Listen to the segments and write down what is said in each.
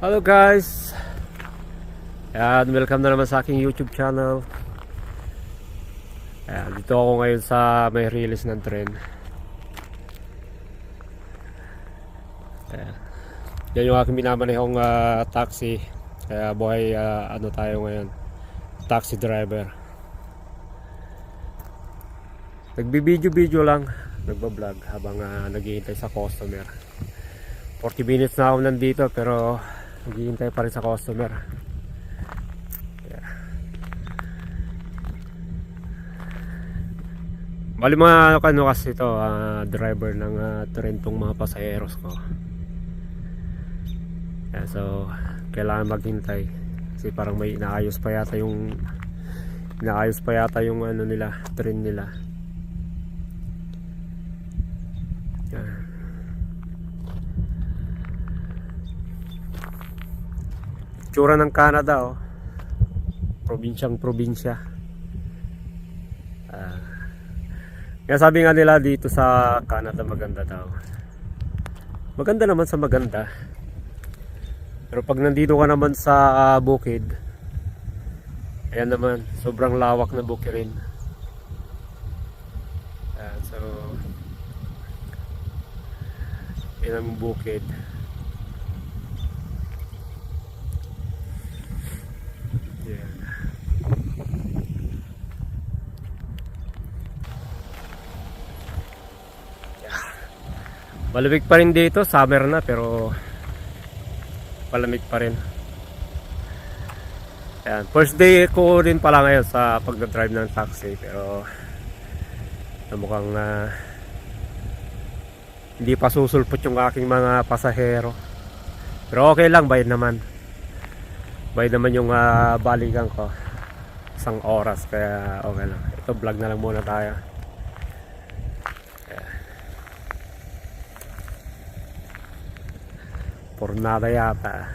Hello guys, and welcome na naman sa aking YouTube channel. Dito ako ngayon sa may release ng tren. Yan yung aking minamanehong taxi. Kaya buhay ano tayo ngayon, taxi driver. Nagbibideo lang, nagbablog habang naghihintay sa customer. 40 minutes na ako nandito pero naghihintay pa rin sa customer. Bali mga ano kasi ito, driver ng tren tong mga pasaheros ko. So kailangan maghintay kasi parang may inaayos pa yata yung ano nila, tren nila. Tsura ng Canada, oh. Probinsyang probinsya. Kaya sabi nga nila dito sa Canada maganda daw. Maganda naman sa maganda. Pero pag nandito ka naman sa bukid, ayan naman, sobrang lawak na bukirin. So yan ang bukid. Malamig pa rin dito, summer na pero malamig pa rin. Ayan, first day ko din pala ngayon sa pagdadrive ng taxi pero mukhang hindi pa susulpot yung aking mga pasahero. Pero okay lang, bayad naman. Bayad naman yung balikan ko. 1 oras kaya okay lang. Ito vlog na lang muna tayo. Pornada yata.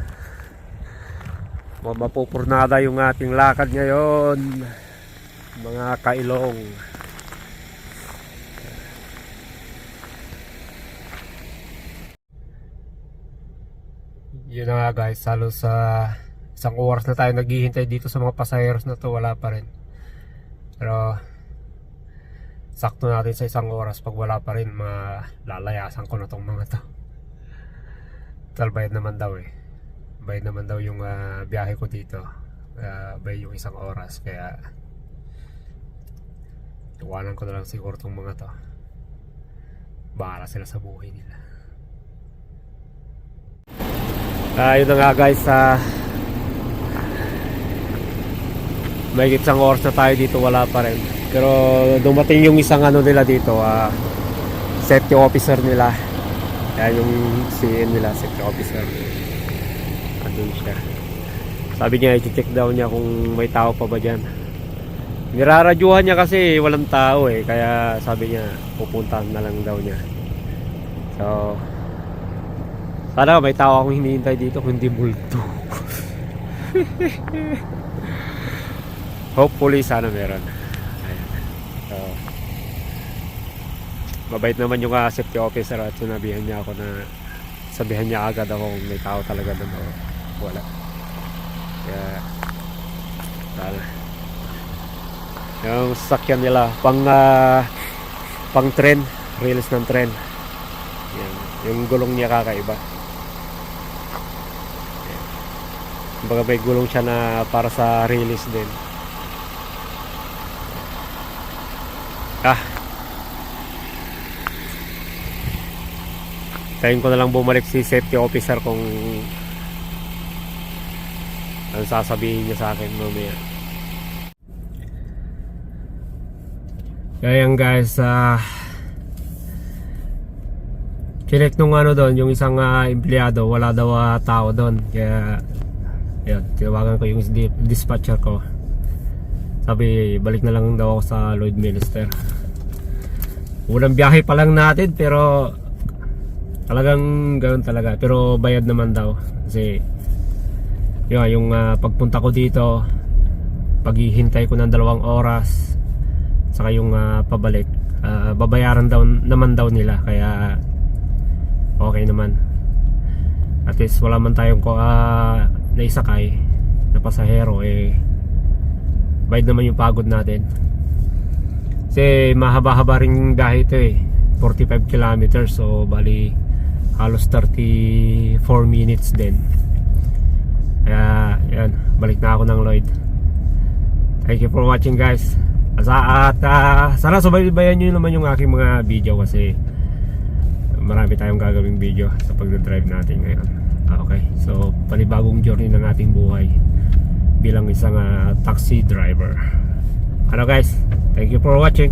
Mapupurnada yung ating lakad ngayon, mga kailong. Yun na nga guys, halos sa 1 oras na tayo naghihintay dito sa mga pasaheros na to, wala pa rin. Pero sakto natin sa 1 oras, pag wala pa rin malalayasan ko na tong mga to. Bayad naman daw bayad naman daw yung biyahe ko dito, bayad yung 1 oras kaya iwanan ko na lang siguro tong mga to, bahala sila sa buhay nila. Yun na nga guys, may 1 oras na tayo dito, wala pa rin pero dumating yung isang ano nila dito, safety officer nila. Yan yung CN nila, safety officer. Andun siya. Sabi niya, i-check daw niya kung may tao pa ba dyan. Niraradyuhan niya kasi walang tao kaya sabi niya, pupuntahan na lang daw niya. So sana may tao akong hinihintay dito, kung hindi multo. Hopefully sana meron. Ayan. So mabait naman yung safety officer at sabihan niya agad ako kung may tao talaga doon o wala. Kaya sana yung sasakyan nila pang tren, release ng tren. Yan, yung gulong niya kakaiba. Kumbaga may gulong siya na para sa release din. Tayin ko na lang bumalik si safety officer kung ano sasabihin niya sa akin mamaya. Kaya yan guys, chinek nung ano doon, yung isang empleyado, wala daw tao doon. Kaya yun, tinawagan ko yung dispatcher ko. Sabi balik na lang daw ako sa Lloydminster. Unang biyahe pa lang natin pero talagang ganoon talaga, pero bayad naman daw kasi yun, yung pagpunta ko dito, paghihintay ko ng 2 oras saka yung pabalik, babayaran daw naman daw nila kaya okay naman. At least wala man tayong naisakay na pasahero, bayad naman yung pagod natin. Kasi mahaba-haba rin dahil ito 45 kilometers, so bali halos 34 minutes din. Kaya yan, balik na ako ng Lloyd. Thank you for watching guys. At sana subaybayan nyo naman yung aking mga video, kasi marami tayong gagawing video sa pagdadrive natin ngayon. Okay, so panibagong journey ng ating buhay bilang isang taxi driver. Ano guys, thank you for watching.